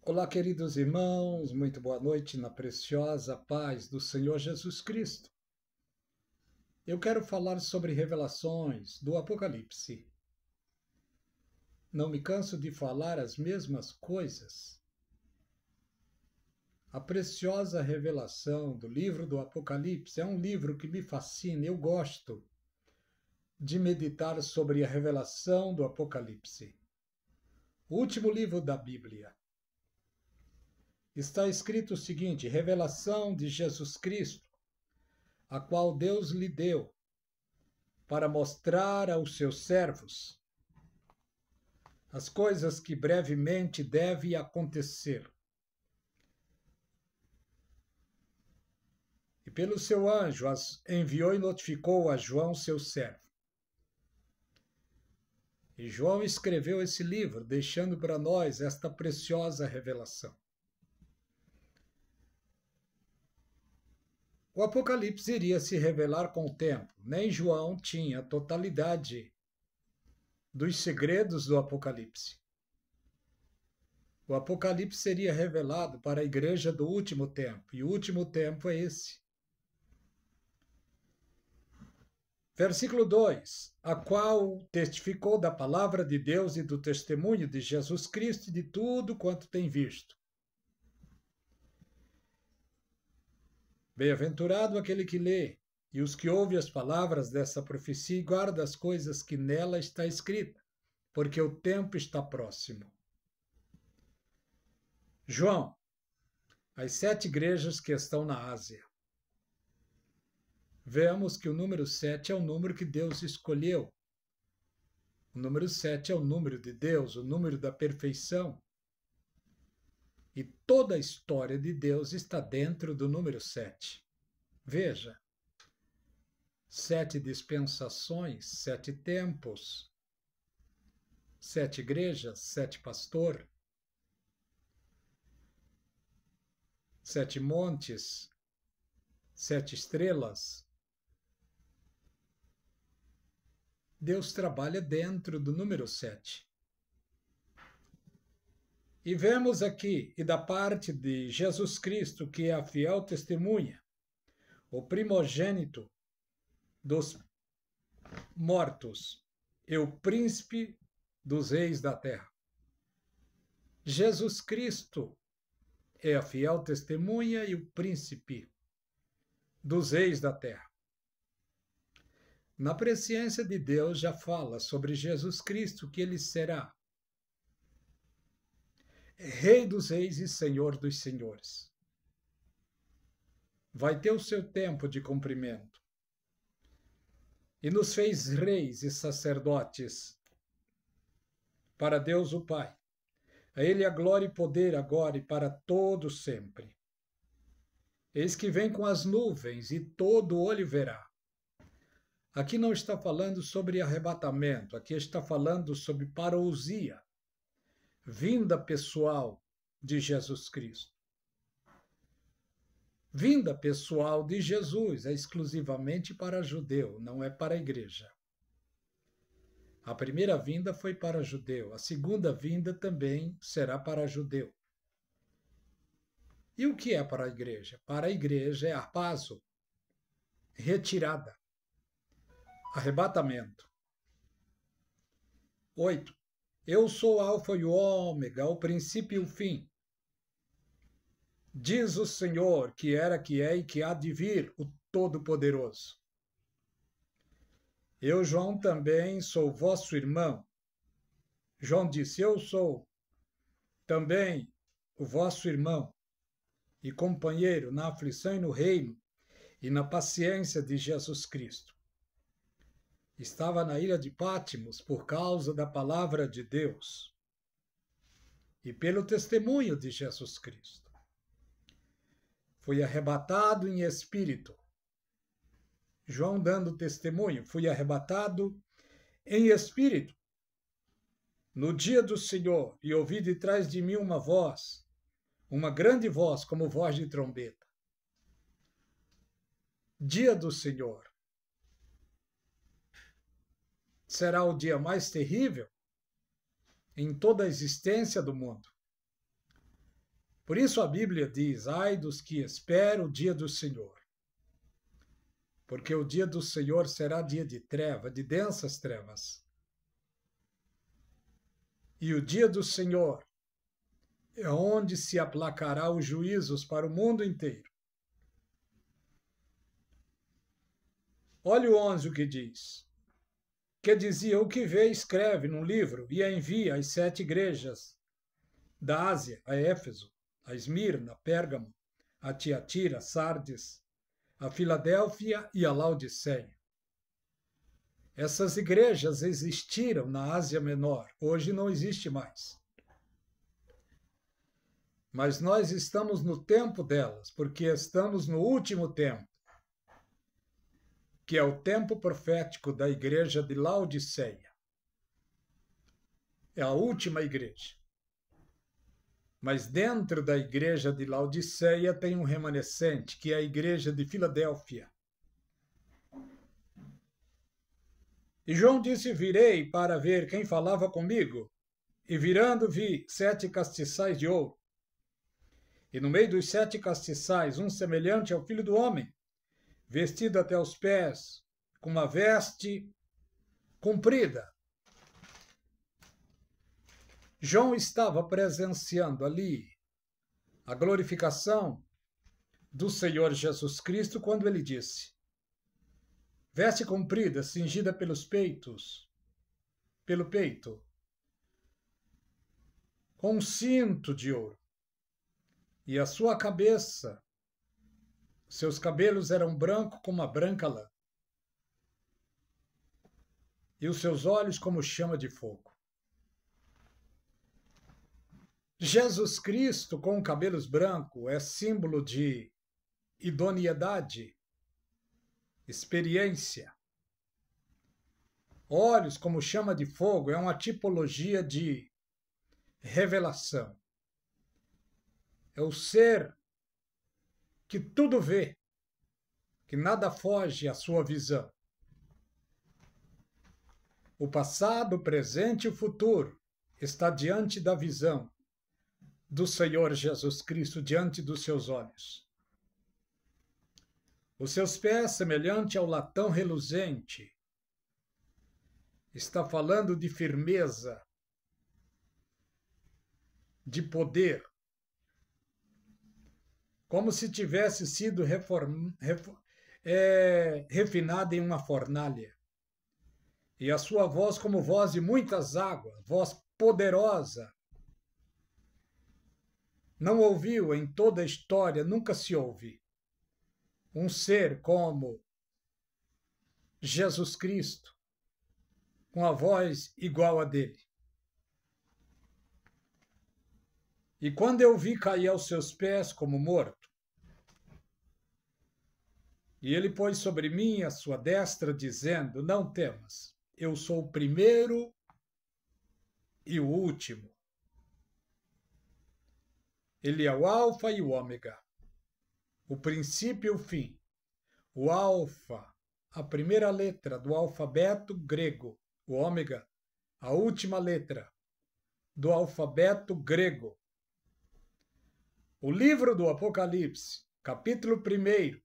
Olá, queridos irmãos, muito boa noite na preciosa paz do Senhor Jesus Cristo. Eu quero falar sobre revelações do Apocalipse. Não me canso de falar as mesmas coisas. A preciosa revelação do livro do Apocalipse é um livro que me fascina, eu gosto de meditar sobre a revelação do Apocalipse. O último livro da Bíblia. Está escrito o seguinte: revelação de Jesus Cristo, a qual Deus lhe deu para mostrar aos seus servos as coisas que brevemente devem acontecer. E pelo seu anjo as enviou e notificou a João, seu servo. E João escreveu esse livro, deixando para nós esta preciosa revelação. O Apocalipse iria se revelar com o tempo. Nem João tinha a totalidade dos segredos do Apocalipse. O Apocalipse seria revelado para a igreja do último tempo, e o último tempo é esse. Versículo 2: a qual testificou da palavra de Deus e do testemunho de Jesus Cristo e de tudo quanto tem visto. Bem-aventurado aquele que lê, e os que ouvem as palavras dessa profecia e guardam as coisas que nela está escrita, porque o tempo está próximo. João, as 7 igrejas que estão na Ásia. Vemos que o número 7 é o número que Deus escolheu. O número 7 é o número de Deus, o número da perfeição. E toda a história de Deus está dentro do número 7. Veja, 7 dispensações, 7 tempos, 7 igrejas, 7 pastores, 7 montes, 7 estrelas. Deus trabalha dentro do número 7. E vemos aqui, e da parte de Jesus Cristo, que é a fiel testemunha, o primogênito dos mortos e o príncipe dos reis da terra. Jesus Cristo é a fiel testemunha e o príncipe dos reis da terra. Na presciência de Deus já fala sobre Jesus Cristo, que ele será Rei dos reis e Senhor dos senhores. Vai ter o seu tempo de cumprimento. E nos fez reis e sacerdotes para Deus o Pai. A ele a glória e poder agora e para todo sempre. Eis que vem com as nuvens e todo olho verá. Aqui não está falando sobre arrebatamento, aqui está falando sobre parousia, vinda pessoal de Jesus Cristo. Vinda pessoal de Jesus é exclusivamente para judeu, não é para a igreja. A primeira vinda foi para judeu, a segunda vinda também será para judeu. E o que é para a igreja? Para a igreja é arpazo, retirada, arrebatamento. 8. Eu sou o Alfa e o Ômega, o princípio e o fim. Diz o Senhor, que era, que é e que há de vir, o Todo-Poderoso. Eu, João, também sou vosso irmão. João disse: eu sou também o vosso irmão e companheiro na aflição e no reino e na paciência de Jesus Cristo. Estava na ilha de Pátimos por causa da palavra de Deus e pelo testemunho de Jesus Cristo. Fui arrebatado em espírito. João dando testemunho, fui arrebatado em espírito no dia do Senhor, e ouvi de trás de mim uma voz, uma grande voz, como voz de trombeta. Dia do Senhor. Será o dia mais terrível em toda a existência do mundo. Por isso a Bíblia diz: ai dos que esperam o dia do Senhor. Porque o dia do Senhor será dia de treva, de densas trevas. E o dia do Senhor é onde se aplacará os juízos para o mundo inteiro. Olha o 11 o que diz. Que dizia: o que vê, escreve num livro e envia às 7 igrejas da Ásia, a Éfeso, a Esmirna, a Pérgamo, a Tiatira, a Sardes, a Filadélfia e a Laodiceia. Essas igrejas existiram na Ásia Menor, hoje não existe mais. Mas nós estamos no tempo delas, porque estamos no último tempo, que é o tempo profético da igreja de Laodiceia. É a última igreja. Mas dentro da igreja de Laodiceia tem um remanescente, que é a igreja de Filadélfia. E João disse: virei para ver quem falava comigo. E virando vi 7 castiçais de ouro. E no meio dos 7 castiçais, um semelhante ao Filho do Homem, vestido até os pés, com uma veste comprida. João estava presenciando ali a glorificação do Senhor Jesus Cristo quando ele disse: veste comprida, cingida pelos peitos, pelo peito, com um cinto de ouro. E a sua cabeça, seus cabelos eram brancos como a branca lã. E os seus olhos como chama de fogo. Jesus Cristo com cabelos brancos é símbolo de idoneidade, experiência. Olhos como chama de fogo é uma tipologia de revelação. É o ser que tudo vê, que nada foge à sua visão. O passado, o presente e o futuro está diante da visão do Senhor Jesus Cristo, diante dos seus olhos. Os seus pés, semelhante ao latão reluzente, está falando de firmeza, de poder, como se tivesse sido refinada em uma fornalha. E a sua voz como voz de muitas águas, voz poderosa. Não ouviu em toda a história, nunca se ouve um ser como Jesus Cristo, com a voz igual a dele. E quando eu vi cair aos seus pés como morto, e ele pôs sobre mim a sua destra, dizendo: não temas, eu sou o primeiro e o último. Ele é o alfa e o ômega, o princípio e o fim. O alfa, a primeira letra do alfabeto grego. O ômega, a última letra do alfabeto grego. O livro do Apocalipse, capítulo 1,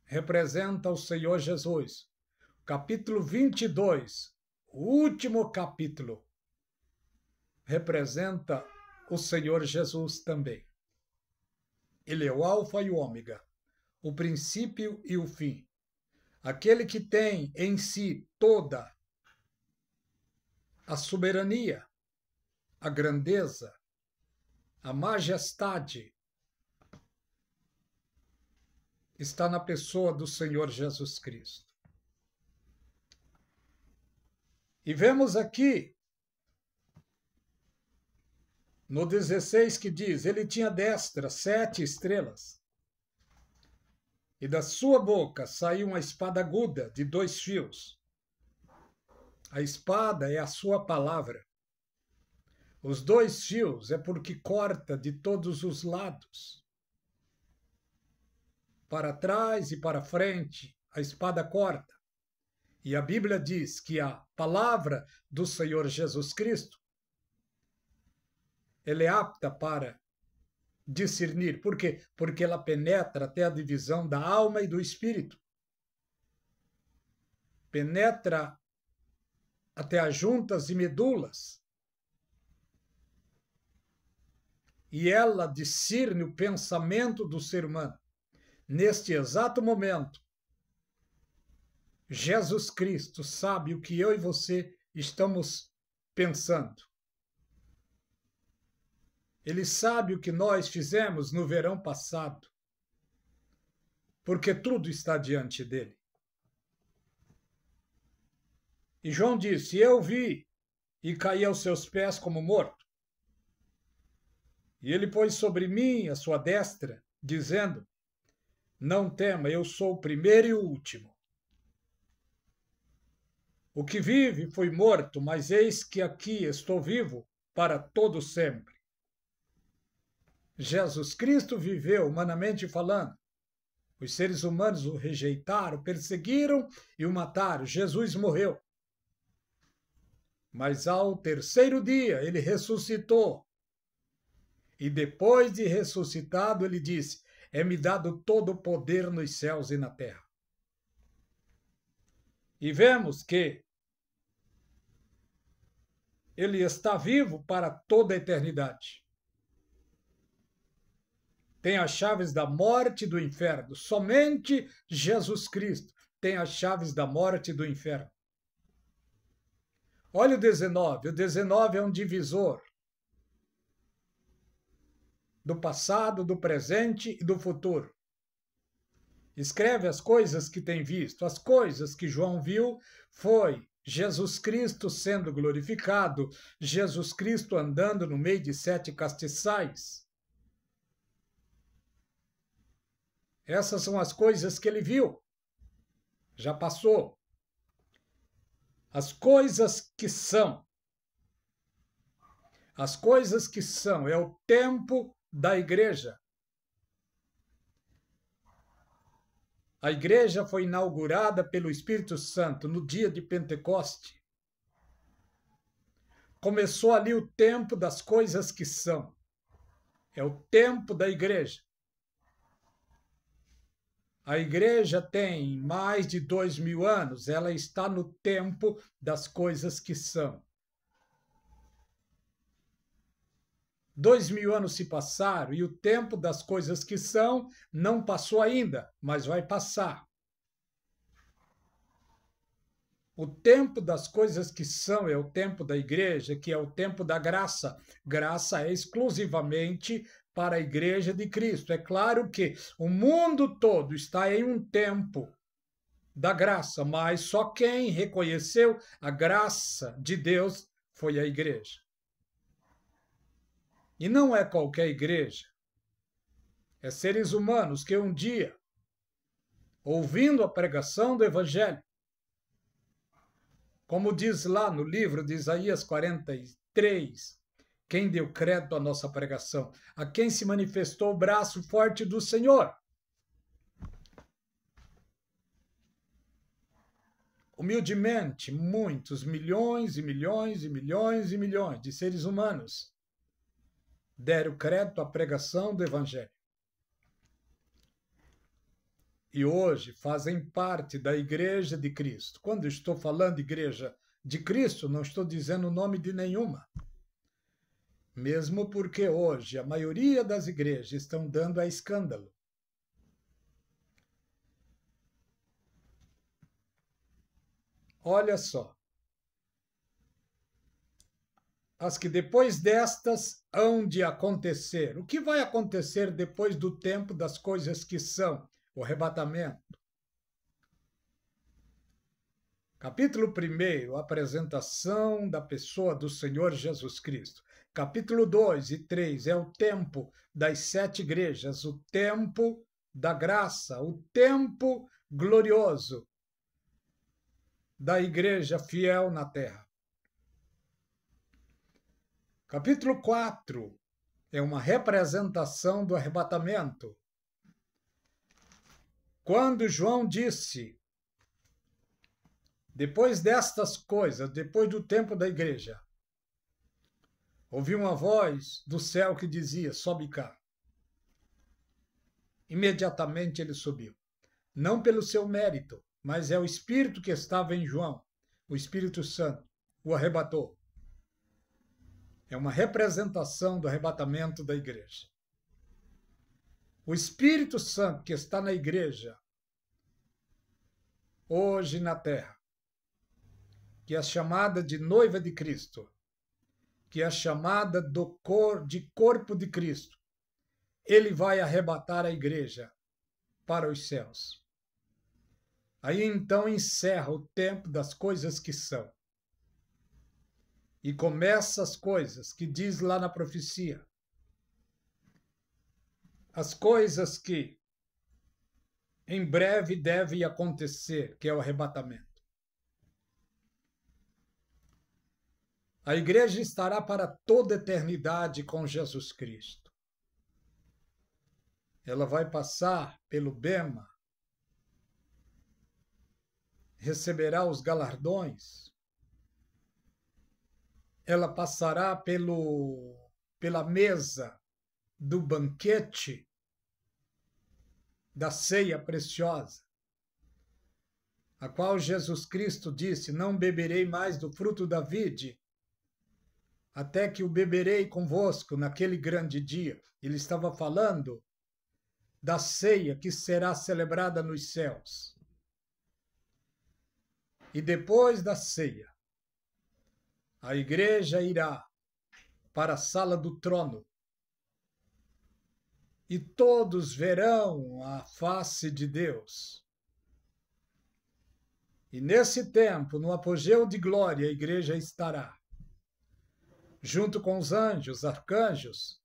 representa o Senhor Jesus. Capítulo 22, o último capítulo, representa o Senhor Jesus também. Ele é o alfa e o ômega, o princípio e o fim. Aquele que tem em si toda a soberania, a grandeza, a majestade, está na pessoa do Senhor Jesus Cristo. E vemos aqui, no 16, que diz: ele tinha destra 7 estrelas, e da sua boca saiu uma espada aguda de 2 fios. A espada é a sua palavra. Os 2 fios é porque corta de todos os lados. Para trás e para frente, a espada corta. E a Bíblia diz que a palavra do Senhor Jesus Cristo ela é apta para discernir. Por quê? Porque ela penetra até a divisão da alma e do espírito. Penetra até as juntas e medulas. E ela discerne o pensamento do ser humano. Neste exato momento, Jesus Cristo sabe o que eu e você estamos pensando. Ele sabe o que nós fizemos no verão passado, porque tudo está diante dele. E João disse: eu vi e caí aos seus pés como morto. E ele pôs sobre mim a sua destra, dizendo: não tema, eu sou o primeiro e o último. O que vive foi morto, mas eis que aqui estou vivo para todo sempre. Jesus Cristo viveu, humanamente falando. Os seres humanos o rejeitaram, perseguiram e o mataram. Jesus morreu. Mas ao terceiro dia ele ressuscitou. E depois de ressuscitado, ele disse: é-me dado todo o poder nos céus e na terra. E vemos que ele está vivo para toda a eternidade. Tem as chaves da morte e do inferno. Somente Jesus Cristo tem as chaves da morte e do inferno. Olha o 19. O 19 é um divisor do passado, do presente e do futuro. Escreve as coisas que tem visto. As coisas que João viu foi Jesus Cristo sendo glorificado, Jesus Cristo andando no meio de 7 castiçais. Essas são as coisas que ele viu. Já passou. As coisas que são. As coisas que são é o tempo da igreja. A igreja foi inaugurada pelo Espírito Santo no dia de Pentecoste. Começou ali o tempo das coisas que são. É o tempo da igreja. A igreja tem mais de 2000 anos, ela está no tempo das coisas que são. 2000 anos se passaram e o tempo das coisas que são não passou ainda, mas vai passar. O tempo das coisas que são é o tempo da igreja, que é o tempo da graça. Graça é exclusivamente para a igreja de Cristo. É claro que o mundo todo está em um tempo da graça, mas só quem reconheceu a graça de Deus foi a igreja. E não é qualquer igreja. É seres humanos que um dia, ouvindo a pregação do Evangelho, como diz lá no livro de Isaías 43, quem deu crédito à nossa pregação? A quem se manifestou o braço forte do Senhor. Humildemente, muitos, milhões e milhões e milhões e milhões de seres humanos deram crédito à pregação do Evangelho. E hoje fazem parte da Igreja de Cristo. Quando estou falando de Igreja de Cristo, não estou dizendo o nome de nenhuma. Mesmo porque hoje a maioria das igrejas estão dando a escândalo. Olha só. As que depois destas hão de acontecer. O que vai acontecer depois do tempo das coisas que são? O arrebatamento. Capítulo 1, a apresentação da pessoa do Senhor Jesus Cristo. Capítulo 2 e 3 é o tempo das 7 igrejas, o tempo da graça, o tempo glorioso da igreja fiel na terra. Capítulo 4 é uma representação do arrebatamento. Quando João disse: depois destas coisas, depois do tempo da igreja, ouvi uma voz do céu que dizia: sobe cá. Imediatamente ele subiu. Não pelo seu mérito, mas é o Espírito que estava em João, o Espírito Santo, o arrebatou. É uma representação do arrebatamento da igreja. O Espírito Santo que está na igreja, hoje na terra, que é chamada de noiva de Cristo, que é chamada de corpo de Cristo, ele vai arrebatar a igreja para os céus. Aí então encerra o tempo das coisas que são. E começa as coisas que diz lá na profecia. As coisas que em breve devem acontecer, que é o arrebatamento. A igreja estará para toda a eternidade com Jesus Cristo. Ela vai passar pelo bema, receberá os galardões, ela passará pela mesa do banquete, da ceia preciosa, a qual Jesus Cristo disse: não beberei mais do fruto da vide, até que o beberei convosco naquele grande dia. Ele estava falando da ceia que será celebrada nos céus. E depois da ceia, a igreja irá para a sala do trono e todos verão a face de Deus. E nesse tempo, no apogeu de glória, a igreja estará junto com os anjos, arcanjos,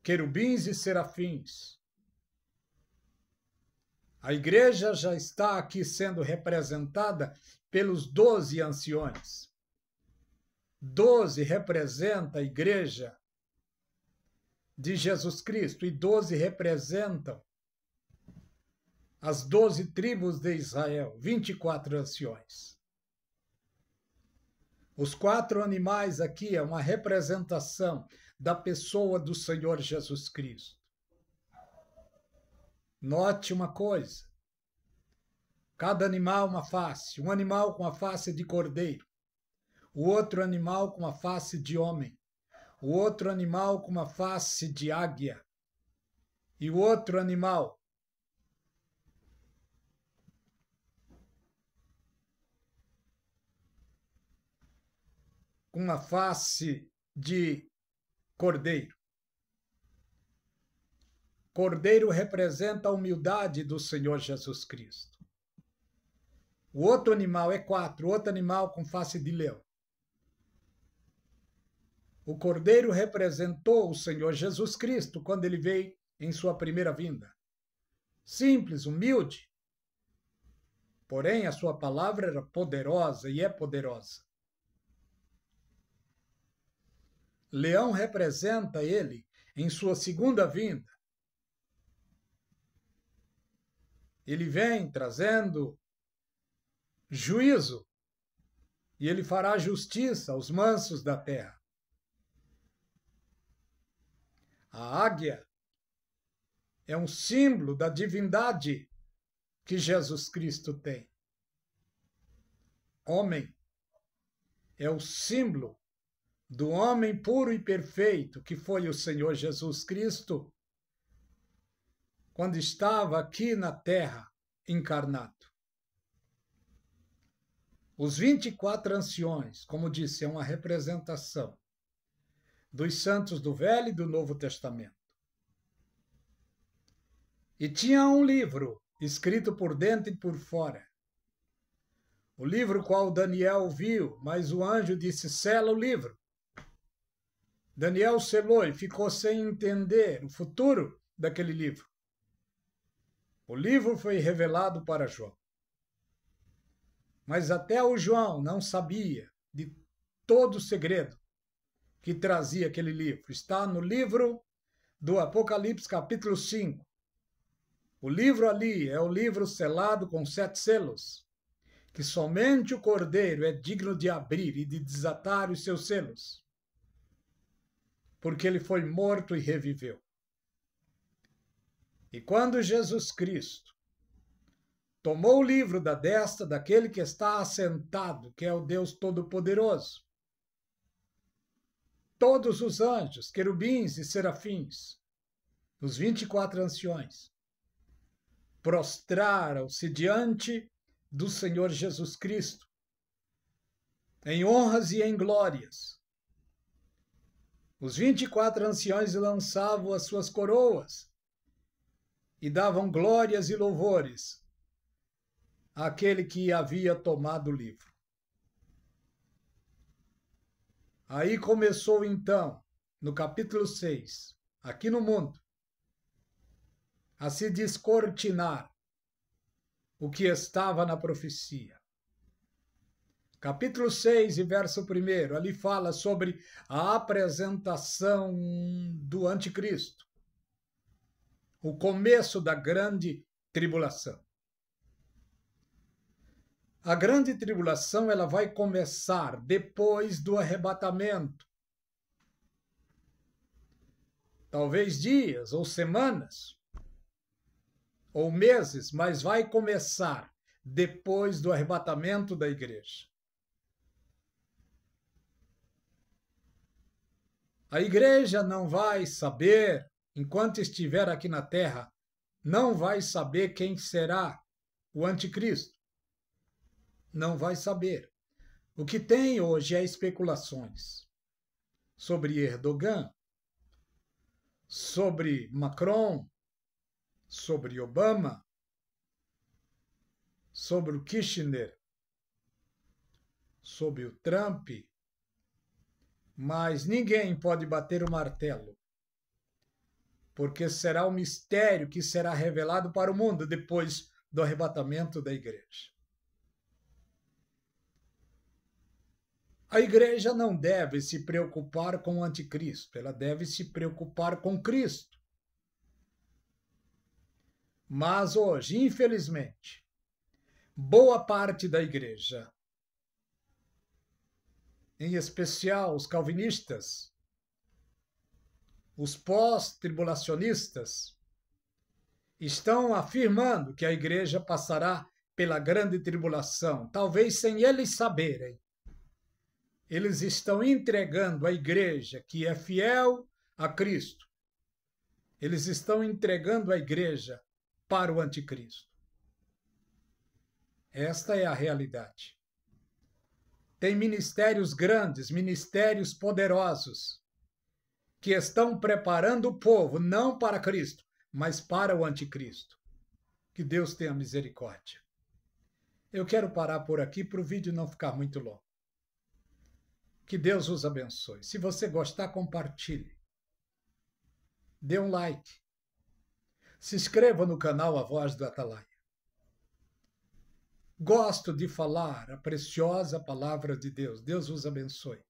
querubins e serafins. A igreja já está aqui sendo representada pelos 12 anciões. 12 representa a igreja de Jesus Cristo e 12 representam as 12 tribos de Israel, 24 anciões. Os 4 animais aqui é uma representação da pessoa do Senhor Jesus Cristo. Note uma coisa: cada animal uma face, um animal com a face de cordeiro, o outro animal com a face de homem, o outro animal com uma face de águia, e o outro animal com uma face de cordeiro. Cordeiro representa a humildade do Senhor Jesus Cristo. O outro animal é 4, outro animal com face de leão. O cordeiro representou o Senhor Jesus Cristo quando ele veio em sua primeira vinda. Simples, humilde. Porém, a sua palavra era poderosa e é poderosa. Leão representa ele em sua segunda vinda. Ele vem trazendo juízo e ele fará justiça aos mansos da terra. A águia é um símbolo da divindade que Jesus Cristo tem. Homem é o símbolo do homem puro e perfeito que foi o Senhor Jesus Cristo quando estava aqui na terra encarnado. Os 24 anciões, como disse, é uma representação dos santos do Velho e do Novo Testamento. E tinha um livro escrito por dentro e por fora. O livro qual Daniel viu, mas o anjo disse: sela o livro. Daniel selou e ficou sem entender o futuro daquele livro. O livro foi revelado para João. Mas até o João não sabia de todo o segredo que trazia aquele livro. Está no livro do Apocalipse, capítulo 5. O livro ali é o livro selado com 7 selos, que somente o Cordeiro é digno de abrir e de desatar os seus selos. porque ele foi morto e reviveu. E quando Jesus Cristo tomou o livro da destra daquele que está assentado, que é o Deus Todo-Poderoso, todos os anjos, querubins e serafins, os 24 anciões, prostraram-se diante do Senhor Jesus Cristo, em honras e em glórias. Os 24 anciões lançavam as suas coroas e davam glórias e louvores àquele que havia tomado o livro. Aí começou então, no capítulo 6, aqui no mundo, a se descortinar o que estava na profecia. Capítulo 6 e verso 1, ali fala sobre a apresentação do anticristo, o começo da grande tribulação. A grande tribulação ela vai começar depois do arrebatamento. Talvez dias ou semanas ou meses, mas vai começar depois do arrebatamento da igreja. A igreja não vai saber, enquanto estiver aqui na terra, não vai saber quem será o anticristo. Não vai saber. O que tem hoje é especulações sobre Erdogan, sobre Macron, sobre Obama, sobre o Kirchner, sobre o Trump, mas ninguém pode bater o martelo, porque será um mistério que será revelado para o mundo depois do arrebatamento da igreja. A igreja não deve se preocupar com o anticristo, ela deve se preocupar com Cristo. Mas hoje, infelizmente, boa parte da igreja, em especial os calvinistas, os pós-tribulacionistas, estão afirmando que a igreja passará pela grande tribulação, talvez sem eles saberem. Eles estão entregando a igreja que é fiel a Cristo. Eles estão entregando a igreja para o anticristo. Esta é a realidade. Tem ministérios grandes, ministérios poderosos, que estão preparando o povo não para Cristo, mas para o anticristo. Que Deus tenha misericórdia. Eu quero parar por aqui para o vídeo não ficar muito longo. Que Deus os abençoe. Se você gostar, compartilhe. Dê um like. Se inscreva no canal A Voz do Atalaia. Gosto de falar a preciosa palavra de Deus. Deus os abençoe.